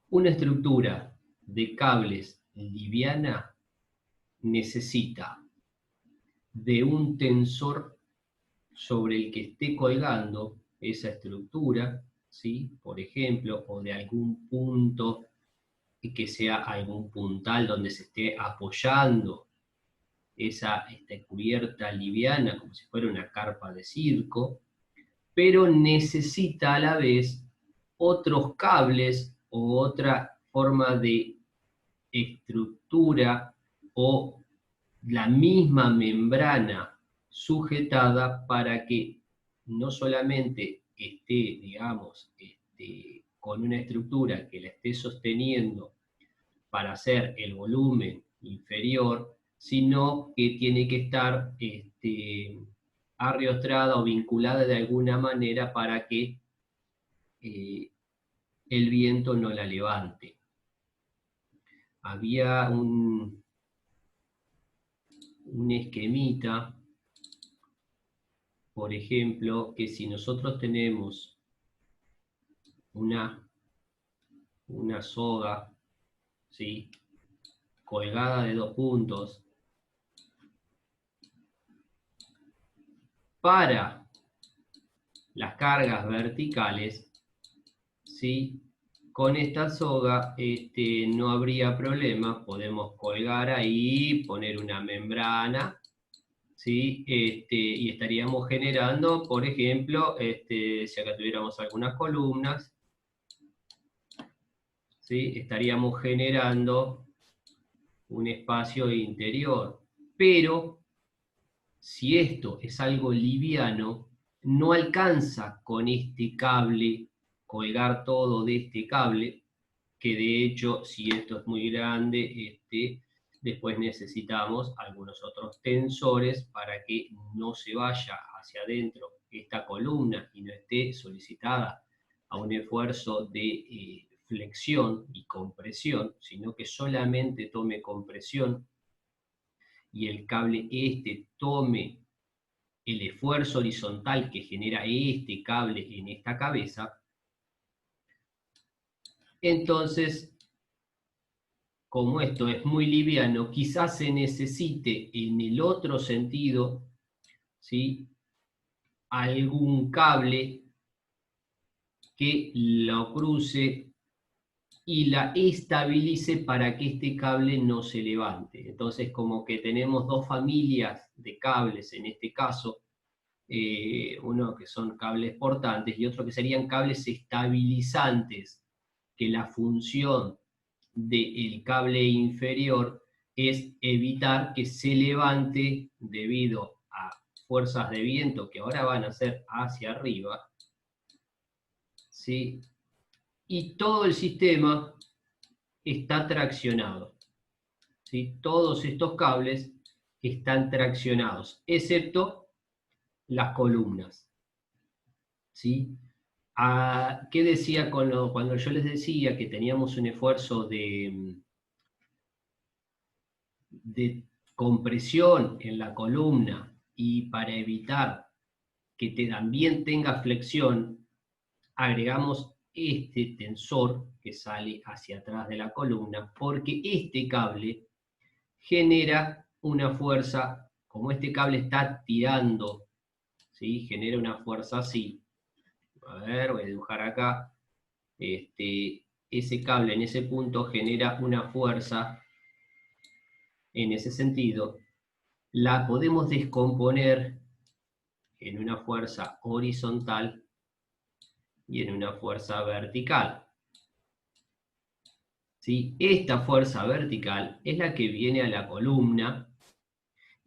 Una estructura de cables liviana necesita de un tensor sobre el que esté colgando esa estructura, ¿sí? Por ejemplo, o de algún punto que sea algún puntal donde se esté apoyando esta cubierta liviana como si fuera una carpa de circo, pero necesita a la vez otros cables o otra forma de estructura o la misma membrana sujetada para que no solamente esté, digamos, con una estructura que la esté sosteniendo para hacer el volumen inferior, sino que tiene que estar arriostrada o vinculada de alguna manera para que el viento no la levante. Había un esquemita, por ejemplo, que si nosotros tenemos una soga, ¿sí?, colgada de 2 puntos, para las cargas verticales, ¿sí?, con esta soga no habría problema, podemos colgar ahí, poner una membrana, ¿sí? Y estaríamos generando, por ejemplo, si acá tuviéramos algunas columnas, ¿sí?, estaríamos generando un espacio interior. Pero si esto es algo liviano, no alcanza con este cable, colgar todo de este cable, que de hecho, si esto es muy grande, después necesitamos algunos otros tensores para que no se vaya hacia adentro esta columna y no esté solicitada a un esfuerzo de flexión y compresión, sino que solamente tome compresión y el cable tome el esfuerzo horizontal que genera este cable en esta cabeza. Entonces, como esto es muy liviano, quizás se necesite en el otro sentido, ¿sí?, algún cable que lo cruce y la estabilice para que este cable no se levante. Entonces, como que tenemos dos familias de cables en este caso, uno que son cables portantes y otro que serían cables estabilizantes, que la función del cable inferior es evitar que se levante debido a fuerzas de viento que ahora van a ser hacia arriba, ¿sí?, y todo el sistema está traccionado, ¿sí? Todos estos cables están traccionados, excepto las columnas, ¿sí? ¿Qué decía cuando yo les decía que teníamos un esfuerzo de compresión en la columna y para evitar que también tenga flexión, agregamos este tensor que sale hacia atrás de la columna, porque este cable genera una fuerza, como este cable está tirando, ¿sí?, genera una fuerza así. A ver, voy a dibujar acá. Ese cable en ese punto genera una fuerza en ese sentido. La podemos descomponer en una fuerza horizontal y en una fuerza vertical, ¿sí? Esta fuerza vertical es la que viene a la columna,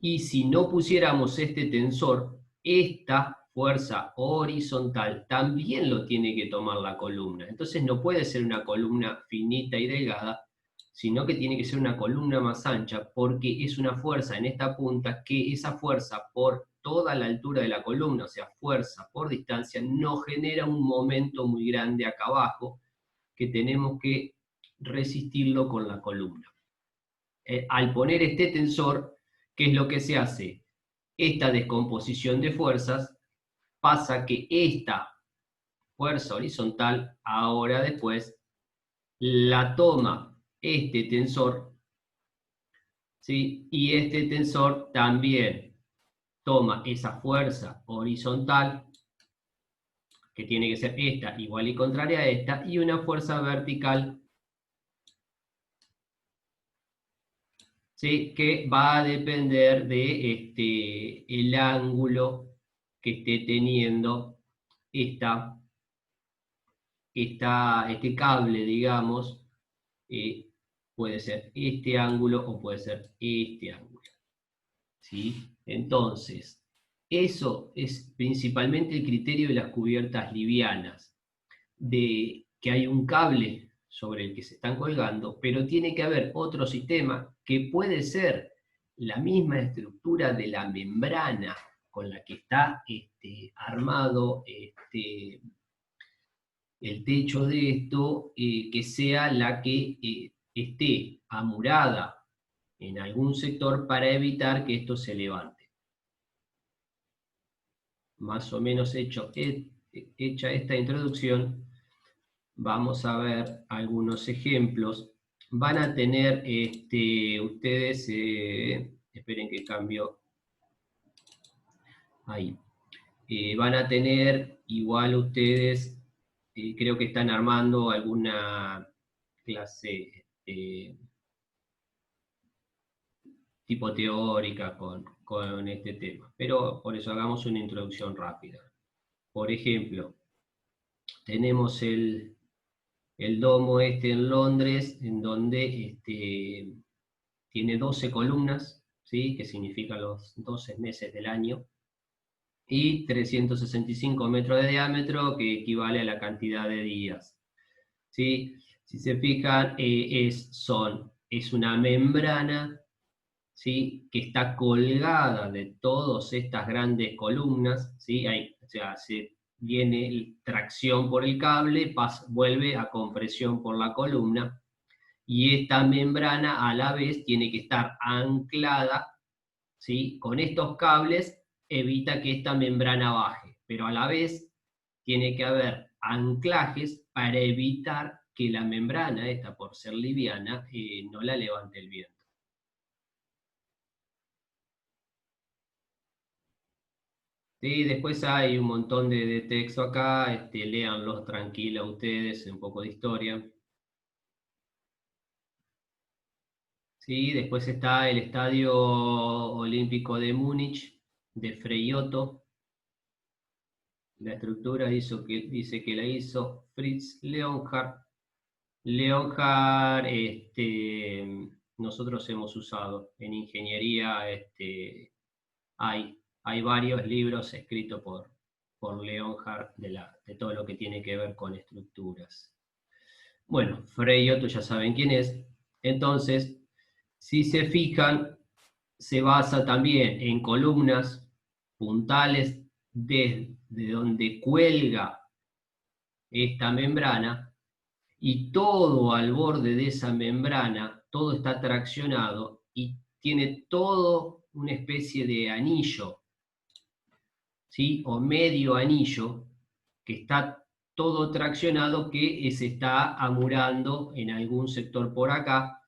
y si no pusiéramos este tensor, esta fuerza horizontal también lo tiene que tomar la columna. Entonces no puede ser una columna finita y delgada, sino que tiene que ser una columna más ancha, porque es una fuerza en esta punta que esa fuerza por toda la altura de la columna, o sea, fuerza por distancia, no genera un momento muy grande acá abajo que tenemos que resistirlo con la columna. Al poner este tensor, ¿qué es lo que se hace? Esta descomposición de fuerzas pasa que esta fuerza horizontal, ahora después la toma este tensor, ¿sí? Y este tensor también toma esa fuerza horizontal, que tiene que ser esta igual y contraria a esta, y una fuerza vertical, ¿sí? Que va a depender de el ángulo que esté teniendo este cable, digamos, puede ser este ángulo o puede ser este ángulo, ¿sí? Entonces, eso es principalmente el criterio de las cubiertas livianas, de que hay un cable sobre el que se están colgando, pero tiene que haber otro sistema que puede ser la misma estructura de la membrana con la que está armado el techo de esto, que sea la que esté amurada en algún sector para evitar que esto se levante. Más o menos hecha esta introducción, vamos a ver algunos ejemplos. Van a tener ustedes, esperen que cambio ahí. Van a tener igual ustedes, creo que están armando alguna clase tipo teórica con este tema, pero por eso hagamos una introducción rápida. Por ejemplo, tenemos el domo en Londres, en donde tiene 12 columnas, ¿sí? Que significan los 12 meses del año, y 365 metros de diámetro, que equivale a la cantidad de días, ¿sí? Si se fijan, es una membrana, ¿sí? Que está colgada de todas estas grandes columnas, ¿sí? O sea, viene tracción por el cable, vuelve a compresión por la columna, y esta membrana a la vez tiene que estar anclada, ¿sí? Con estos cables evita que esta membrana baje, pero a la vez tiene que haber anclajes para evitar que la membrana, esta por ser liviana, no la levante el viento. Sí, después hay un montón de texto acá, léanlos tranquila ustedes, un poco de historia. Sí, después está el Estadio Olímpico de Múnich, de Frei Otto. La estructura dice que la hizo Fritz Leonhard. Leonhard, nosotros hemos usado en ingeniería, hay varios libros escritos por Leonhard de todo lo que tiene que ver con estructuras. Bueno, Frei Otto ya saben quién es. Entonces, si se fijan, se basa también en columnas puntales desde donde cuelga esta membrana, y todo al borde de esa membrana, todo está traccionado y tiene todo una especie de anillo, ¿sí? O medio anillo, que está todo traccionado, que se está amurando en algún sector por acá,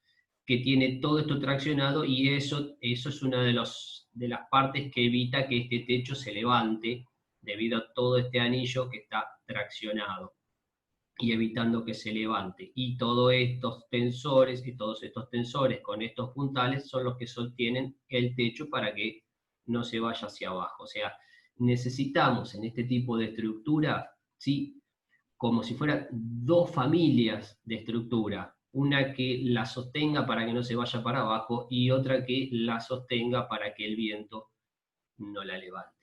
que tiene todo esto traccionado, y eso es una de las partes que evita que este techo se levante, debido a todo este anillo que está traccionado y evitando que se levante. Y todos estos tensores con estos puntales son los que sostienen el techo para que no se vaya hacia abajo. O sea, necesitamos en este tipo de estructura, ¿sí? Como si fueran dos familias de estructura, una que la sostenga para que no se vaya para abajo y otra que la sostenga para que el viento no la levante.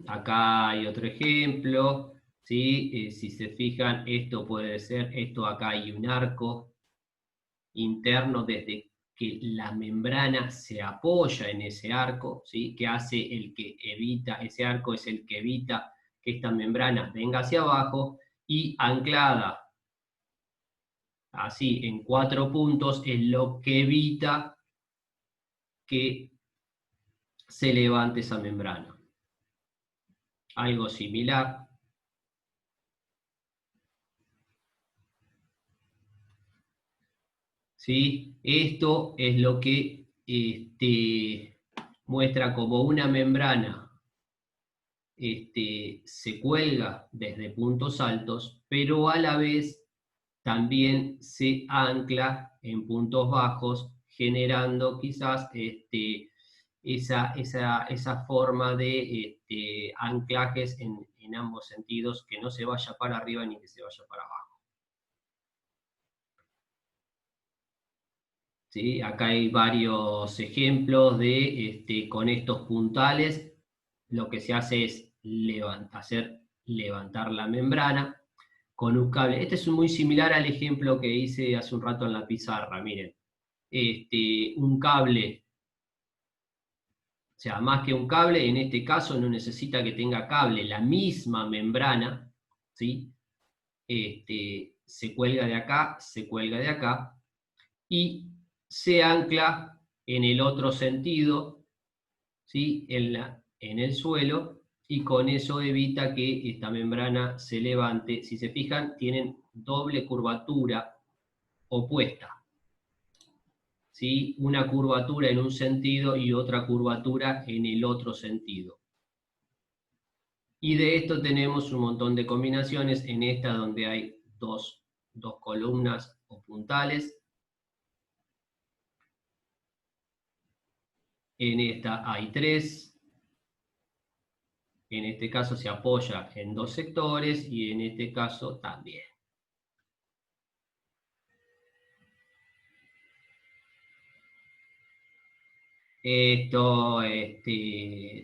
Acá hay otro ejemplo, ¿sí? Si se fijan, esto puede ser, acá hay un arco interno desde que la membrana se apoya en ese arco, ¿sí? Que hace el que evita, ese arco es el que evita que esta membrana venga hacia abajo, y anclada así en 4 puntos es lo que evita que se levante esa membrana. Algo similar. ¿Sí? Esto es lo que muestra como una membrana se cuelga desde puntos altos, pero a la vez también se ancla en puntos bajos, generando quizás esa forma de anclajes en ambos sentidos, que no se vaya para arriba ni que se vaya para abajo. ¿Sí? Acá hay varios ejemplos de, con estos puntales, lo que se hace es hacer levantar la membrana con un cable. Este es muy similar al ejemplo que hice hace un rato en la pizarra, miren. Un cable, o sea, más que un cable, en este caso no necesita que tenga cable, la misma membrana, ¿sí? Se cuelga de acá, y se ancla en el otro sentido, ¿sí? En el suelo, y con eso evita que esta membrana se levante. Si se fijan, tienen doble curvatura opuesta, ¿sí? Una curvatura en un sentido y otra curvatura en el otro sentido. Y de esto tenemos un montón de combinaciones, en esta donde hay dos columnas o puntales. En esta hay 3. En este caso se apoya en 2 sectores y en este caso también. Esto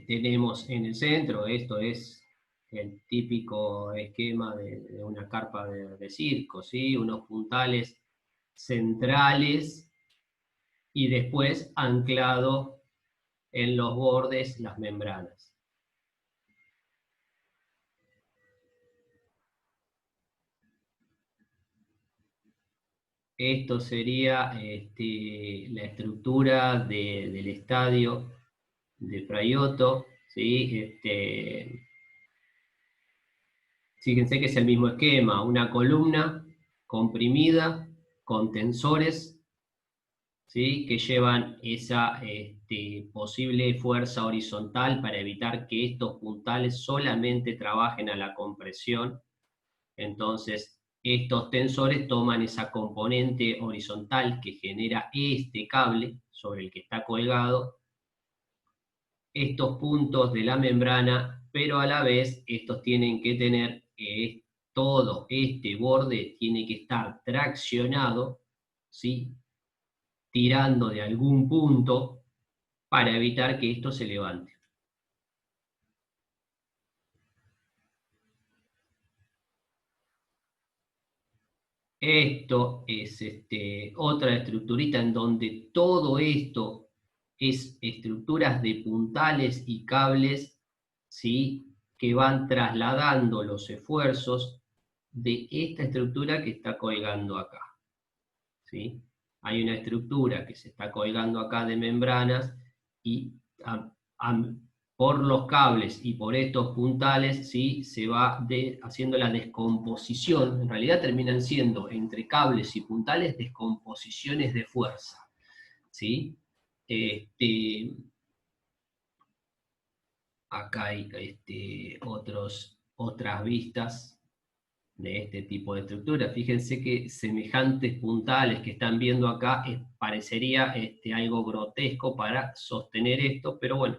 tenemos en el centro, esto es el típico esquema de una carpa de circo, ¿sí? Unos puntales centrales y después anclado en los bordes las membranas. Esto sería la estructura del estadio de Fraiotto, ¿sí? Fíjense que es el mismo esquema, una columna comprimida con tensores, ¿sí? Que llevan esa posible fuerza horizontal para evitar que estos puntales solamente trabajen a la compresión. Entonces, estos tensores toman esa componente horizontal que genera este cable sobre el que está colgado, estos puntos de la membrana, pero a la vez estos tienen que tener, todo este borde tiene que estar traccionado, ¿sí? Tirando de algún punto para evitar que esto se levante. Esto es otra estructurita en donde todo esto es estructuras de puntales y cables, ¿sí? Que van trasladando los esfuerzos de esta estructura que está colgando acá, ¿sí? Hay una estructura que se está colgando acá de membranas y por los cables y por estos puntales, ¿sí? Se va haciendo la descomposición. En realidad terminan siendo, entre cables y puntales, descomposiciones de fuerza, ¿sí? Acá hay otras vistas de este tipo de estructura. Fíjense que semejantes puntales que están viendo acá parecería algo grotesco para sostener esto, pero bueno,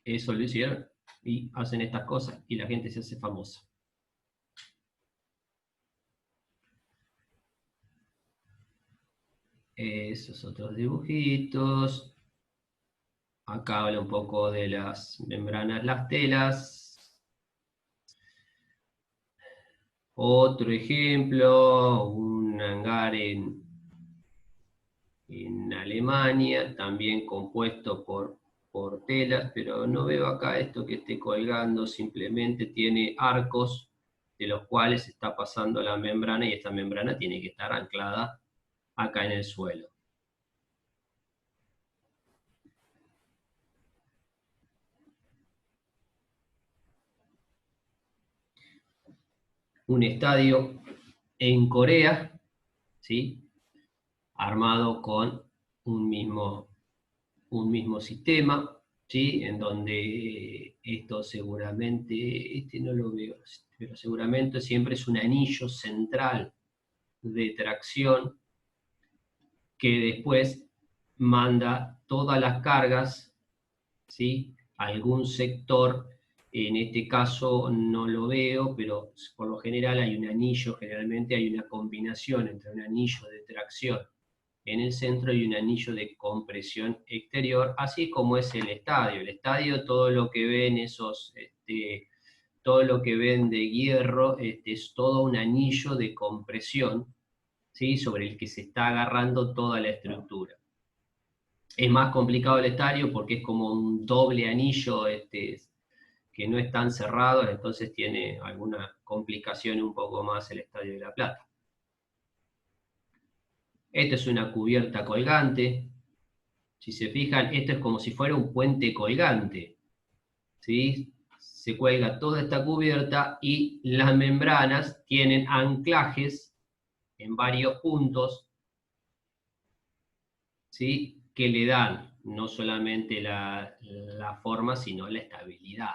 eso lo hicieron y hacen estas cosas y la gente se hace famosa. Esos otros dibujitos. Acá habla un poco de las membranas, las telas. Otro ejemplo, un hangar en Alemania, también compuesto por telas, pero no veo acá esto que esté colgando, simplemente tiene arcos de los cuales está pasando la membrana y esta membrana tiene que estar anclada acá en el suelo. un estadio en Corea, ¿sí? Armado con un mismo sistema, ¿sí? En donde esto seguramente, este no lo veo, pero seguramente siempre es un anillo central de tracción que después manda todas las cargas, ¿sí? A algún sector. En este caso no lo veo, pero por lo general hay un anillo, generalmente hay una combinación entre un anillo de tracción en el centro y un anillo de compresión exterior, así como es el estadio. El estadio, todo lo que ven todo lo que ven de hierro, es todo un anillo de compresión, ¿sí? Sobre el que se está agarrando toda la estructura. Es más complicado el estadio porque es como un doble anillo, que no es tan cerrado, entonces tiene alguna complicación un poco más el Estadio de La Plata. Esta es una cubierta colgante. Si se fijan, esto es como si fuera un puente colgante, ¿sí? Se cuelga toda esta cubierta y las membranas tienen anclajes en varios puntos, ¿sí? Que le dan no solamente la forma, sino la estabilidad.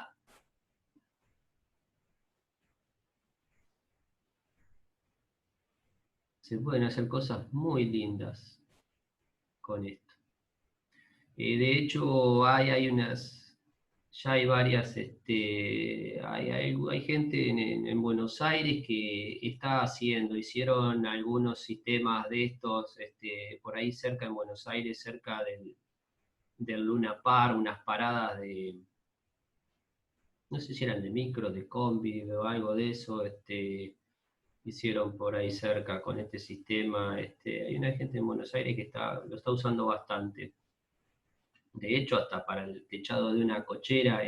Se pueden hacer cosas muy lindas con esto. De hecho, ya hay varias, hay gente en Buenos Aires que está hicieron algunos sistemas de estos, por ahí cerca en Buenos Aires, cerca del Luna Park, unas paradas no sé si eran de micro, de combi o algo de eso, hicieron por ahí cerca con este sistema. Hay una gente en Buenos Aires que lo está usando bastante. De hecho, hasta para el techado de una cochera,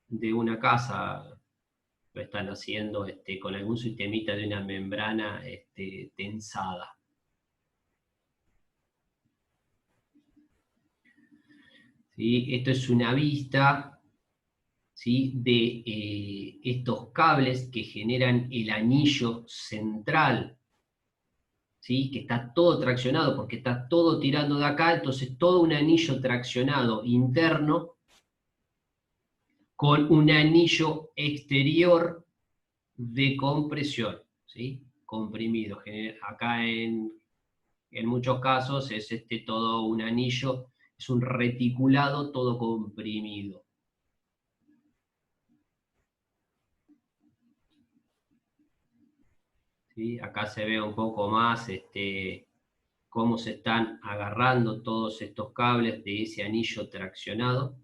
de una casa, lo están haciendo, con algún sistemita de una membrana, tensada. ¿Sí? Esto es una vista, ¿sí? De estos cables que generan el anillo central, ¿sí? Que está todo traccionado porque está todo tirando de acá, entonces todo un anillo traccionado interno con un anillo exterior de compresión, ¿sí? Comprimido. Acá en muchos casos es todo un anillo, es un reticulado todo comprimido. ¿Sí? Acá se ve un poco más cómo se están agarrando todos estos cables de ese anillo traccionado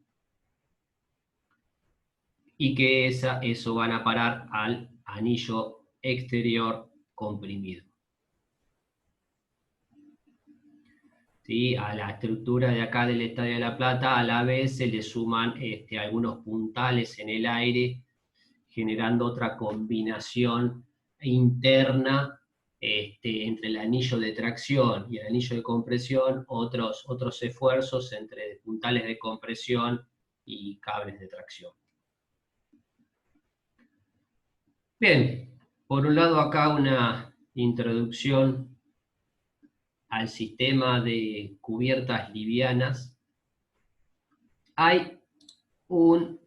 y que eso van a parar al anillo exterior comprimido. ¿Sí? A la estructura de acá del Estadio de La Plata, a la vez se le suman algunos puntales en el aire, generando otra combinación interna entre el anillo de tracción y el anillo de compresión, otros esfuerzos entre puntales de compresión y cables de tracción. Bien, por un lado acá una introducción al sistema de cubiertas livianas. Hay un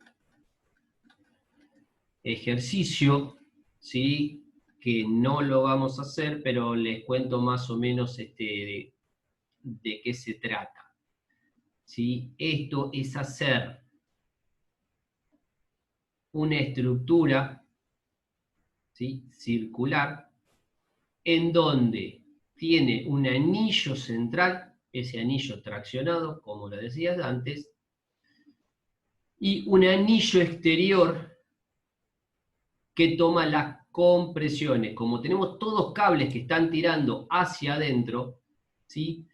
ejercicio, ¿sí? Que no lo vamos a hacer, pero les cuento más o menos de qué se trata. ¿Sí? Esto es hacer una estructura, ¿sí? Circular en donde tiene un anillo central, ese anillo traccionado, como lo decías antes, y un anillo exterior que toma las compresiones. Como tenemos todos cables que están tirando hacia adentro, ¿sí?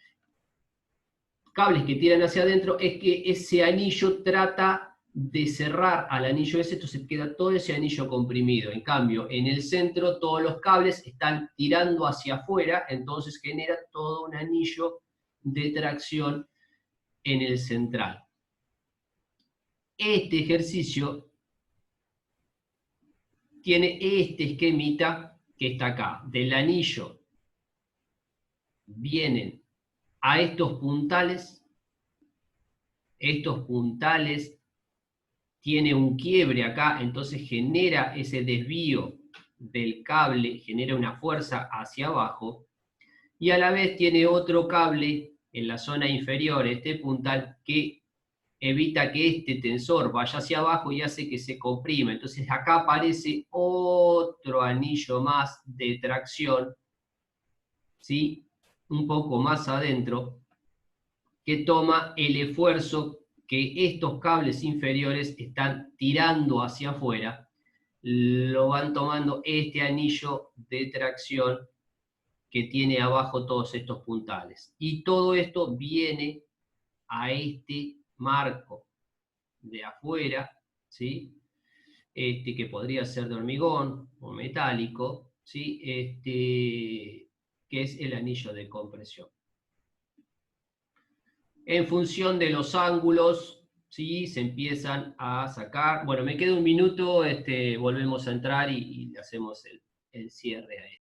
Cables que tiran hacia adentro, es que ese anillo trata de cerrar al anillo ese, entonces queda todo ese anillo comprimido. En cambio, en el centro todos los cables están tirando hacia afuera, entonces genera todo un anillo de tracción en el central. Este ejercicio tiene este esquemita que está acá. Del anillo vienen a estos puntales tiene un quiebre acá, entonces genera ese desvío del cable, genera una fuerza hacia abajo, y a la vez tiene otro cable en la zona inferior, este puntal, que evita que este tensor vaya hacia abajo y hace que se comprima. Entonces acá aparece otro anillo más de tracción, ¿sí? Un poco más adentro, que toma el esfuerzo que estos cables inferiores están tirando hacia afuera, lo van tomando este anillo de tracción que tiene abajo todos estos puntales. Y todo esto viene a este marco de afuera, ¿sí? Que podría ser de hormigón o metálico, ¿sí? Que es el anillo de compresión. En función de los ángulos, ¿sí? Se empiezan a sacar. Bueno, me queda un minuto, volvemos a entrar y hacemos el cierre ahí.